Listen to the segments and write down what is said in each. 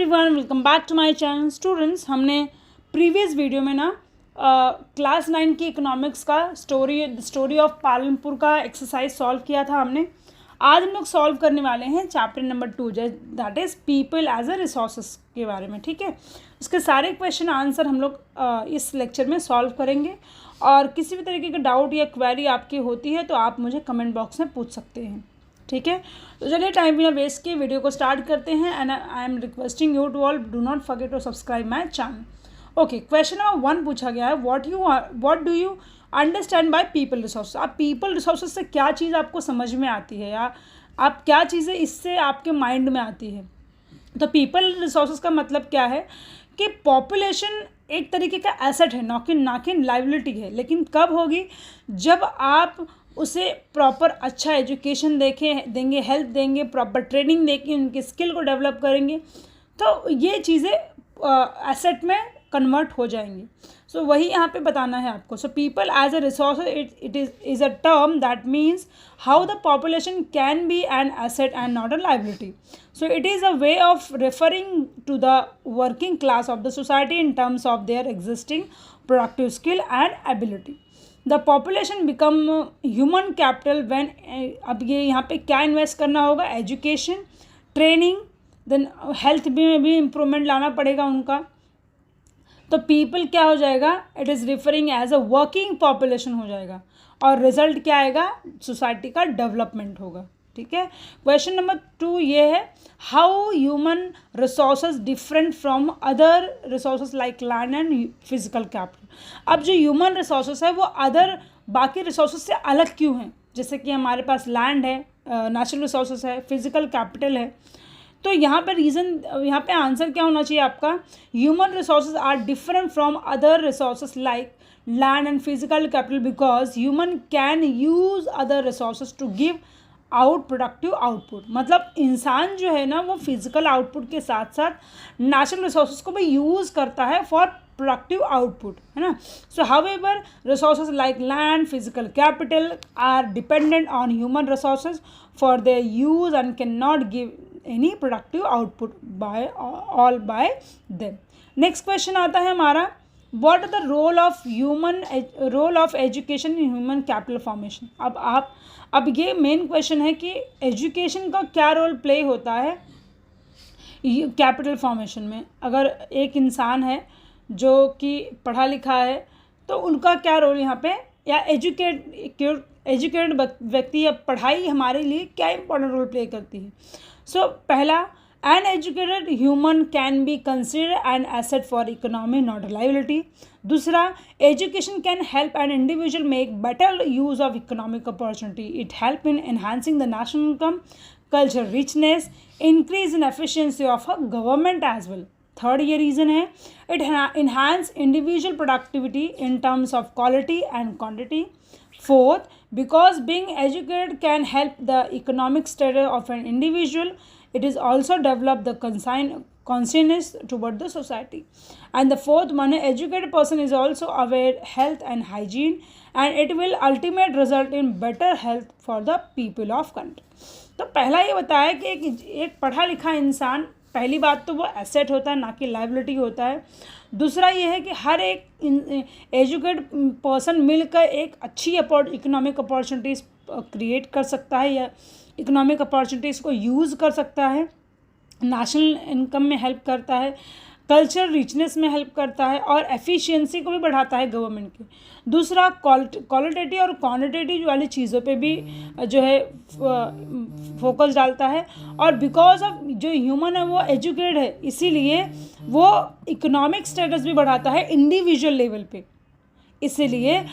Everyone, welcome back to my channel. Students, हमने previous video में ना क्लास 9 की इकोनॉमिक्स का स्टोरी ऑफ पालनपुर का एक्सरसाइज सॉल्व किया था हमने। आज हम लोग सॉल्व करने वाले हैं chapter number 2, that is people as a resources के बारे में। ठीक है, इसके सारे क्वेश्चन आंसर हम लोग इस लेक्चर में सॉल्व करेंगे। और किसी भी तरीके का डाउट या क्वेरी आपकी होती है तो आप मुझे कमेंट बॉक्स में पूछ सकते हैं। ठीक है, तो चलिए टाइम बिना वेस्ट किए वीडियो को स्टार्ट करते हैं। And I am requesting you to all do not forget to subscribe my channel. Okay, question number 1 पूछा गया है, what do you understand by people resource. आप पीपल रिसोर्सेज से क्या चीज़ आपको समझ में आती है या आप क्या चीज़ें इससे आपके माइंड में आती है। तो पीपल रिसोर्सेज का मतलब क्या है कि पॉपुलेशन एक तरीके का एसेट है, ना कि लाइबिलिटी है। लेकिन कब होगी, जब आप उसे प्रॉपर अच्छा एजुकेशन देंगे, हेल्प देंगे, प्रॉपर ट्रेनिंग देके उनके स्किल को डेवलप करेंगे, तो ये चीज़ें एसेट में कन्वर्ट हो जाएंगी। सो वही यहाँ पे बताना है आपको। So people as a resource it is a term that means how the population can be an asset and not a liability. So it is a way of referring to the working class of the society in terms of their existing productive skill and ability. The population become human capital when अब ये यहाँ पे क्या invest करना होगा, education, training, then health में भी improvement लाना पड़ेगा उनका। तो पीपल क्या हो जाएगा, it is referring as a working population हो जाएगा। और रिजल्ट क्या आएगा, सोसाइटी का डेवलपमेंट होगा। ठीक है, क्वेश्चन नंबर 2 ये है, how human resources different from other resources like land and physical capital. अब जो ह्यूमन रिसोर्सेज है वो अदर बाकी रिसोर्सेज से अलग क्यों हैं। जैसे कि हमारे पास लैंड है, नेचुरल रिसोर्सेज है, फिजिकल कैपिटल है। तो यहाँ पे यहाँ पे आंसर क्या होना चाहिए आपका, human resources are different from other resources like land and physical capital because human can use other resources to give productive output. मतलब इंसान जो है ना वो फिजिकल आउटपुट के साथ साथ नेचुरल रिसोर्सेज को भी यूज़ करता है फॉर प्रोडक्टिव आउटपुट, है ना। So however resources like land, physical capital are dependent on human resources for their use and can not give any productive output by them. Next question आता है हमारा, what are the role of education in human capital formation. अब ये main question है कि education का क्या role play होता है कैपिटल फॉर्मेशन में। अगर एक इंसान है जो कि पढ़ा लिखा है तो उनका क्या रोल यहाँ पे, या एजुकेटेड व्यक्ति या पढ़ाई हमारे लिए क्या इंपॉर्टेंट रोल प्ले करती है। सो पहला, an educated human can be considered an asset for economy, not a liability. दूसरा, education can help an individual make better use of economic opportunity. It help in enhancing the national income, cultural richness, increase in efficiency of a government as well. Third ये reason है, it enhance individual productivity in terms of quality and quantity. Fourth, because being educated can help the economic status of an individual, it is also develop the consciousness toward the society. And the fourth one, educated person is also aware health and hygiene, and it will ultimate result in better health for the people of country. तो पहला ये बताया कि एक पढ़ा लिखा इंसान, पहली बात तो वो एसेट होता है ना कि लाइबिलिटी होता है। दूसरा ये है कि हर एक एजुकेटेड पर्सन मिलकर एक अच्छी इकोनॉमिक अपॉर्चुनिटीज़ क्रिएट कर सकता है या इकोनॉमिक अपॉर्चुनिटीज़ को यूज़ कर सकता है, नेशनल इनकम में हेल्प करता है, कल्चर रिचनेस में हेल्प करता है और एफिशिएंसी को भी बढ़ाता है गवर्नमेंट की। दूसरा, क्वालिटेटिव और क्वांटिटेटिव वाली चीज़ों पे भी जो है फोकस डालता है। और बिकॉज ऑफ जो ह्यूमन है वो एजुकेटेड है, इसीलिए वो इकोनॉमिक स्टेटस भी बढ़ाता है इंडिविजुअल लेवल पे। इसीलिए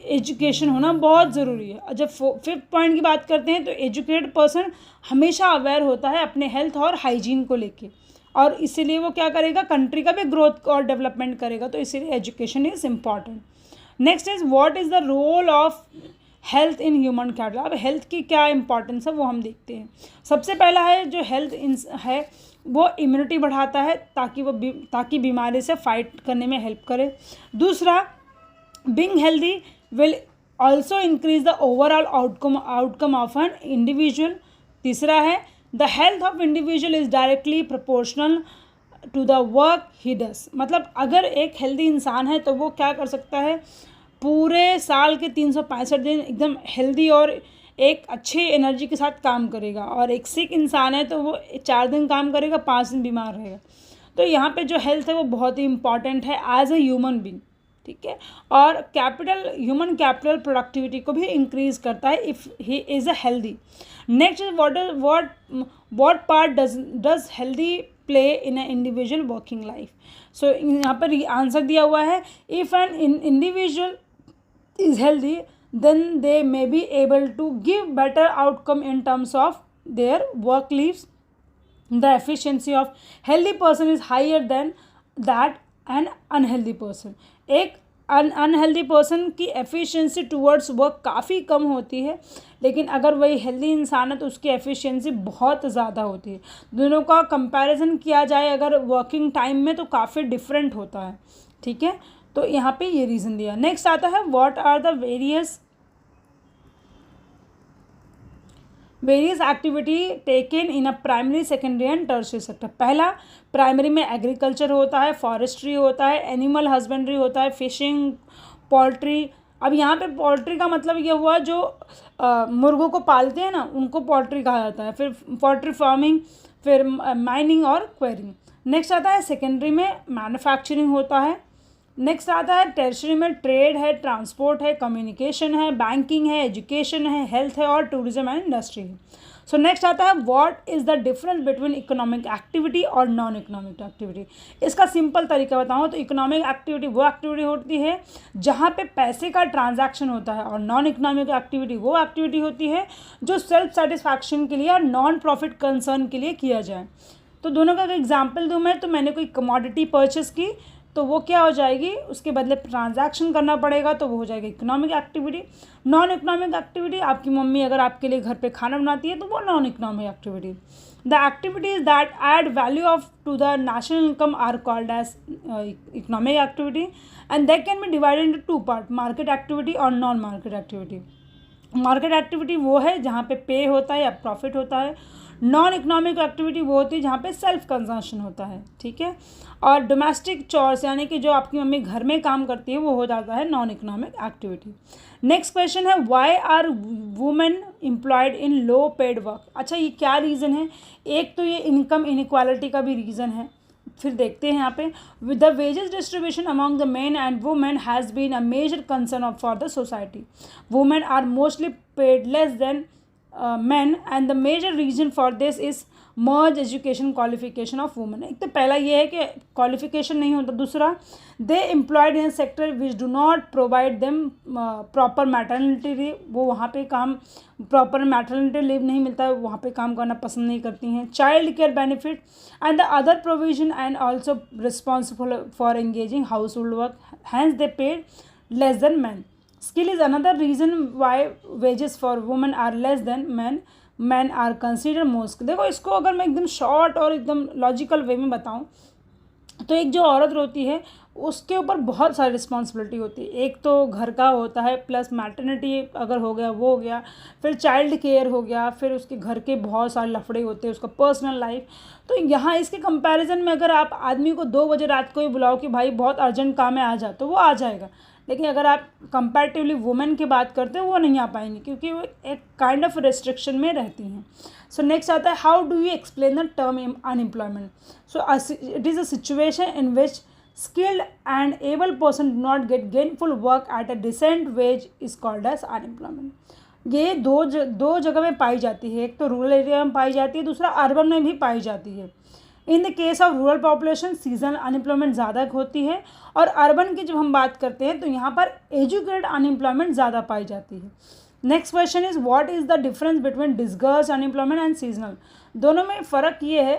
एजुकेशन होना बहुत ज़रूरी है। जब 5th पॉइंट की बात करते हैं तो एजुकेटेड पर्सन हमेशा अवेयर होता है अपने हेल्थ और हाइजीन को लेके, और इसीलिए वो क्या करेगा, कंट्री का भी ग्रोथ और डेवलपमेंट करेगा। तो इसीलिए education is important. Next is, what is the role of health in human capital. अब हेल्थ की क्या इंपॉर्टेंस है वो हम देखते हैं। सबसे पहला है जो हेल्थ है वो इम्यूनिटी बढ़ाता है ताकि बीमारी से फाइट करने में हेल्प करे। दूसरा, being healthy will also increase the overall outcome of an individual. तीसरा है, the health of individual is directly proportional to the work he does. मतलब अगर एक हेल्दी इंसान है तो वो क्या कर सकता है, पूरे साल के 365 दिन एकदम हेल्दी और एक अच्छी एनर्जी के साथ काम करेगा, और एक सिक इंसान है तो वो 4 दिन काम करेगा, 5 दिन बीमार रहेगा। तो यहाँ पे जो हेल्थ है वो बहुत ही इंपॉर्टेंट है एज ए ह्यूमन बीइंग, ठीक है। और ह्यूमन कैपिटल प्रोडक्टिविटी को भी इंक्रीज करता है if he is a healthy. Next is what part does healthy play in a individual working life. So यहाँ पर आंसर दिया हुआ है, if an individual is healthy, then they may be able to give better outcome in terms of their work lives. The efficiency of healthy person is higher than that an unhealthy person. एक unhealthy person की efficiency towards work काफ़ी कम होती है, लेकिन अगर वही healthy इंसान है तो उसकी एफिशिएंसी बहुत ज़्यादा होती है। दोनों का कंपैरिजन किया जाए अगर वर्किंग टाइम में तो काफ़ी डिफरेंट होता है, ठीक है। तो यहाँ पे ये रीज़न दिया। नेक्स्ट आता है what are the various activity taken in a primary, secondary and tertiary sector. पहला, प्राइमरी में एग्रीकल्चर होता है, फॉरेस्ट्री होता है, एनिमल हस्बेंड्री होता है, फिशिंग, पोल्ट्री। अब यहाँ पे पोल्ट्री का मतलब ये हुआ जो मुर्गों को पालते हैं ना, उनको पोल्ट्री कहा जाता है। फिर पोल्ट्री फार्मिंग, फिर माइनिंग और क्वेरिंग। नेक्स्ट आता है सेकेंडरी में मैन्युफैक्चरिंग होता है। नेक्स्ट आता है टर्शियरी में ट्रेड है, ट्रांसपोर्ट है, कम्युनिकेशन है, बैंकिंग है, एजुकेशन है, हेल्थ है और टूरिज्म एंड इंडस्ट्री है। सो नेक्स्ट आता है what is the difference between economic activity और नॉन इकोनॉमिक एक्टिविटी। इसका सिंपल तरीका बताऊँ तो इकोनॉमिक एक्टिविटी वो एक्टिविटी होती है जहाँ पे पैसे का ट्रांजैक्शन होता है, और नॉन इकोनॉमिक एक्टिविटी वो एक्टिविटी होती है जो सेल्फ सेटिस्फैक्शन के लिए और नॉन प्रॉफिट कंसर्न के लिए किया जाए। तो दोनों का अगर एग्जाम्पल दूँ मैं, तो मैंने कोई कमोडिटी परचेस की तो वो क्या हो जाएगी, उसके बदले ट्रांजैक्शन करना पड़ेगा तो वो हो जाएगी economic activity. Non economic activity, आपकी मम्मी अगर आपके लिए घर पे खाना बनाती है तो वो non economic activity. The activities that add value of to the national income are called as economic activity, and that can be divided into 2 part, market activity और non market activity. Market activity वो है जहाँ पे पे होता है या profit होता है। नॉन इकोनॉमिक एक्टिविटी वो होती है जहाँ पे सेल्फ कंजम्पशन होता है, ठीक है। और डोमेस्टिक चोर्स यानी कि जो आपकी मम्मी घर में काम करती है वो हो जाता है non economic activity. Next question है why are women employed in low paid work. अच्छा, ये क्या रीज़न है? एक तो ये इनकम इनइक्वालिटी का भी रीज़न है। फिर देखते हैं यहाँ पे, with the wages distribution among the men and women has been a major concern for the society. Women are mostly paid less than men and the major reason for this is merge education qualification of women। एक तो पहला ये है कि qualification नहीं होता, दूसरा they employed in sector which do not provide them proper maternity leave. वो वहाँ पे काम प्रॉपर मैटरनिटी लीव नहीं मिलता है, वहाँ पे काम करना पसंद नहीं करती हैं। Child care benefit and the other provision and also responsible for engaging household work, hence they paid less than man. Skill is another reason why wages for women are less than men. Men are considered more skilled। देखो, इसको अगर मैं एकदम short और एकदम logical वे में बताऊं तो एक जो औरत होती है उसके ऊपर बहुत सारी रिस्पॉन्सिबिलिटी होती है। एक तो घर का होता है, प्लस मैटरनिटी अगर हो गया वो हो गया, फिर चाइल्ड केयर हो गया, फिर उसके घर के बहुत सारे लफड़े होते हैं, उसका पर्सनल लाइफ। तो यहाँ इसके कंपैरिजन में अगर आप आदमी को 2 बजे रात को ही बुलाओ कि भाई बहुत अर्जेंट काम है आ जा, तो वो आ जाएगा। लेकिन अगर आप कंपैरेटिवली वुमेन की बात करते हैं वो नहीं आ पाएंगी क्योंकि वो एक काइंड ऑफ रेस्ट्रिक्शन में रहती हैं। सो नेक्स्ट आता है how do you explain the term unemployment. So it is a situation in which skilled and able person do not get gainful work at a decent wage is called as unemployment। ये दो जगह में पाई जाती है, एक तो rural area में पाई जाती है, दूसरा अर्बन में भी पाई जाती है। In the case of rural population seasonal unemployment ज़्यादा होती है, और अर्बन की जब हम बात करते हैं तो यहाँ पर एजुकेटेड अनएम्प्लॉयमेंट ज़्यादा पाई जाती है। Next question is what is the difference between disgust unemployment and seasonal. दोनों में फ़र्क ये है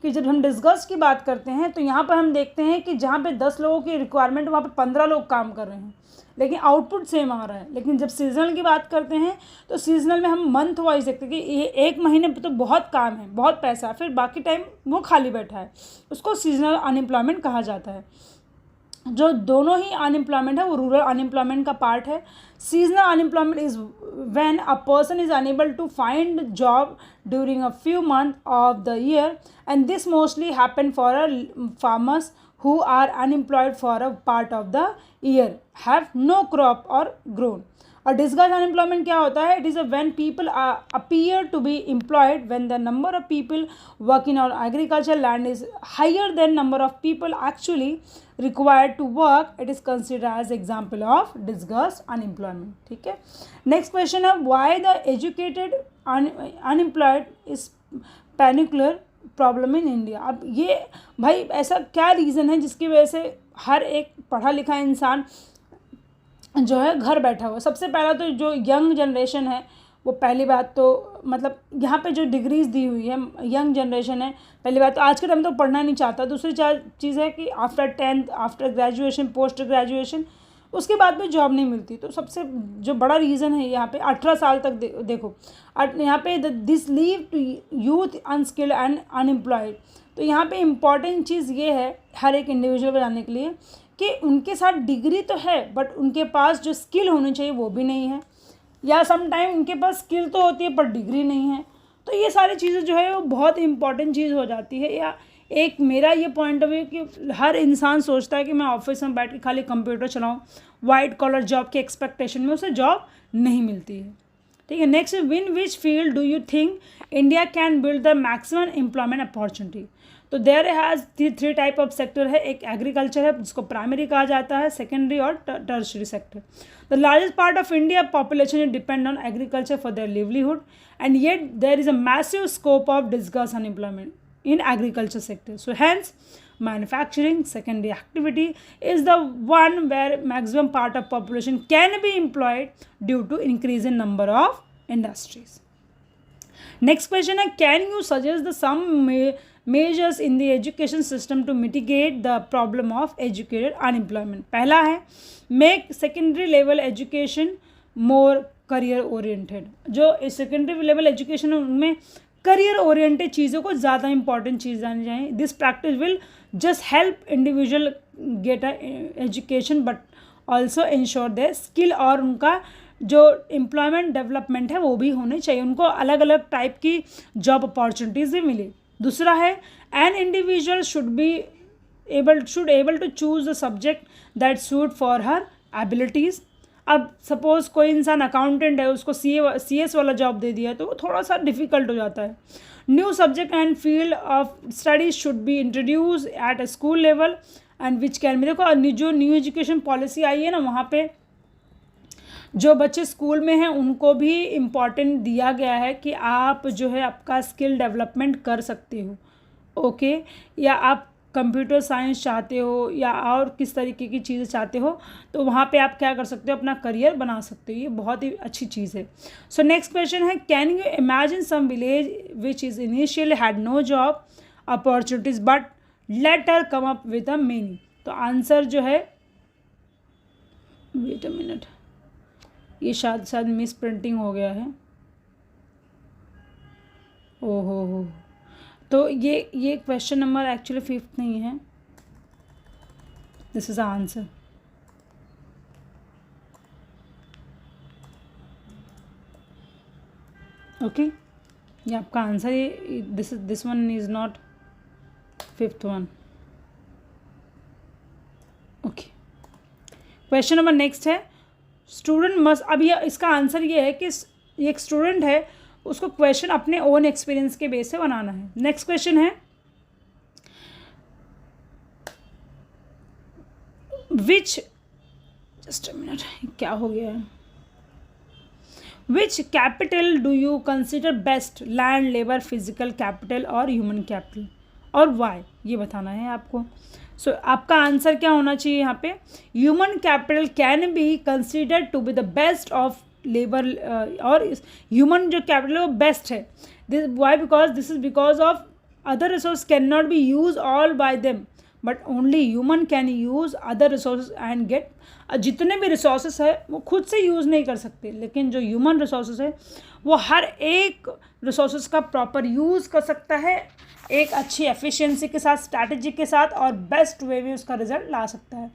कि जब हम डिस्गस्ट की बात करते हैं तो यहाँ पर हम देखते हैं कि जहाँ पे 10 लोगों की रिक्वायरमेंट वहाँ पे 15 लोग काम कर रहे हैं, लेकिन आउटपुट सेम आ रहा है। लेकिन जब सीजनल की बात करते हैं तो सीजनल में हम मंथ वाइज देखते हैं कि ये 1 महीने पे तो बहुत काम है, बहुत पैसा है, फिर बाकी टाइम वो खाली बैठा है, उसको सीजनल अनएम्प्लॉयमेंट कहा जाता है। जो दोनों ही अनएम्प्लॉयमेंट है वो रूरल अनएम्प्लॉयमेंट का पार्ट है. Seasonal unemployment is when a person is unable to find job during a few month of the year, and this mostly happen for a farmers who are unemployed for a part of the year, have no crop or grown. और disguised unemployment क्या होता है? It is when people appear to be employed when the number of people working on agricultural land is higher than number of people actually required to work. It is considered as example of disguised unemployment. ठीक है. Next question है, why the educated unemployed is peculiar problem in India. अब ये भाई ऐसा क्या reason है जिसकी वजह से हर एक पढ़ा लिखा इंसान जो है घर बैठा हुआ. सबसे पहला तो जो यंग जनरेशन है वो, पहली बात तो मतलब यहाँ पे जो डिग्रीज दी हुई है यंग जनरेशन है, पहली बात तो आज के टाइम तो पढ़ना नहीं चाहता. दूसरी चीज़ है कि after 10th, after graduation, post graduation, उसके बाद में जॉब नहीं मिलती. तो सबसे जो बड़ा रीज़न है यहाँ पे 18 साल तक देखो यहाँ पे this leave to youth unskilled and unemployed. तो यहाँ पे इम्पॉर्टेंट चीज़ ये है हर एक इंडिविजुअल को जानने के लिए कि उनके साथ डिग्री तो है बट उनके पास जो स्किल होनी चाहिए वो भी नहीं है, या समटाइम उनके पास स्किल तो होती है पर डिग्री नहीं है. तो ये सारी चीज़ें जो है वो बहुत इंपॉर्टेंट चीज़ हो जाती है. या एक मेरा ये पॉइंट ऑफ व्यू कि हर इंसान सोचता है कि मैं ऑफिस में बैठ के खाली कंप्यूटर चलाऊं, वाइट कॉलर जॉब के एक्सपेक्टेशन में, उसे जॉब नहीं मिलती है. ठीक है. Next, in which field do you think India can build the maximum employment opportunity. तो there has 3 type of sector है. एक एग्रीकल्चर है जिसको प्राइमरी कहा जाता है, सेकेंडरी और tertiary sector. The largest part of India population depend on agriculture for their livelihood, and yet there is a massive scope of disguised unemployment in agriculture sector. So hence manufacturing secondary activity is the one where maximum part of population can be employed due to increase in number of industries. Next question है, can you suggest the some measures in the education system to mitigate the problem of educated unemployment. पहला है make secondary level education more career oriented. जो secondary level education है उनमें career oriented चीज़ों को ज़्यादा important चीज़ जानी चाहिए. This practice will just help individual get a education but also ensure their skill, और उनका जो एम्प्लॉयमेंट डेवलपमेंट है वो भी होने चाहिए, उनको अलग अलग टाइप की जॉब अपॉर्चुनिटीज़ भी मिले. दूसरा है an individual should able to choose the subject that suit for her abilities. अब सपोज़ कोई इंसान अकाउंटेंट है, उसको CS वाला जॉब दे दिया तो वो थोड़ा सा डिफ़िकल्ट हो जाता है. New subject and field of studies should be introduce at a school level and which can be. देखो जो न्यू एजुकेशन पॉलिसी आई है ना, वहाँ पे जो बच्चे स्कूल में हैं उनको भी इम्पॉर्टेंट दिया गया है कि आप जो है आपका स्किल डेवलपमेंट कर सकते हो. ओके. या आप कंप्यूटर साइंस चाहते हो या और किस तरीके की चीज़ें चाहते हो तो वहाँ पे आप क्या कर सकते हो, अपना करियर बना सकते हो. ये बहुत ही अच्छी चीज़ है. So next question is, can you imagine some village which is initially had no job opportunities but later come up with a many. तो आंसर जो है, वेट अ मिनट, ये शायद मिस प्रिंटिंग हो गया है. ओहो हो. तो ये क्वेश्चन नंबर एक्चुअली 5th नहीं है. This is answer. ओके. ये आपका आंसर है. This one is not 5th one. Okay. Question number next है, स्टूडेंट मस्ट. अब ये इसका आंसर ये है कि एक स्टूडेंट है, उसको क्वेश्चन अपने ओन एक्सपीरियंस के बेस से बनाना है. नेक्स्ट क्वेश्चन है, विच, जस्ट अ मिनट, क्या हो गया है, which capital do you consider best, land, labour, physical capital और ह्यूमन कैपिटल, और वाई, ये बताना है आपको. सो आपका आंसर क्या होना चाहिए यहाँ पे, human capital can be considered to be the best of labour, और ह्यूमन जो कैपिटल है वो बेस्ट है. This way, because this is because of other resource can not be use all by them but only human can use other resources and get. जितने भी resources है वो खुद से यूज़ नहीं कर सकते, लेकिन जो ह्यूमन रिसोर्सेज है वो हर एक रिसोर्सेज का प्रॉपर यूज़ कर सकता है, एक अच्छी एफिशिएंसी के साथ, स्ट्रैटेजी के साथ, और बेस्ट वे में उसका रिजल्ट ला सकता है।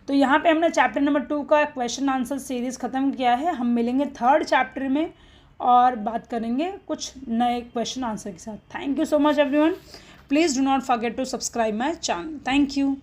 तो यहाँ पे हमने चैप्टर नंबर 2 का क्वेश्चन आंसर सीरीज़ ख़त्म किया है। हम मिलेंगे 3rd चैप्टर में और बात करेंगे कुछ नए क्वेश्चन आंसर के साथ। Thank you so much everyone. Please do not forget to subscribe my channel. Thank you.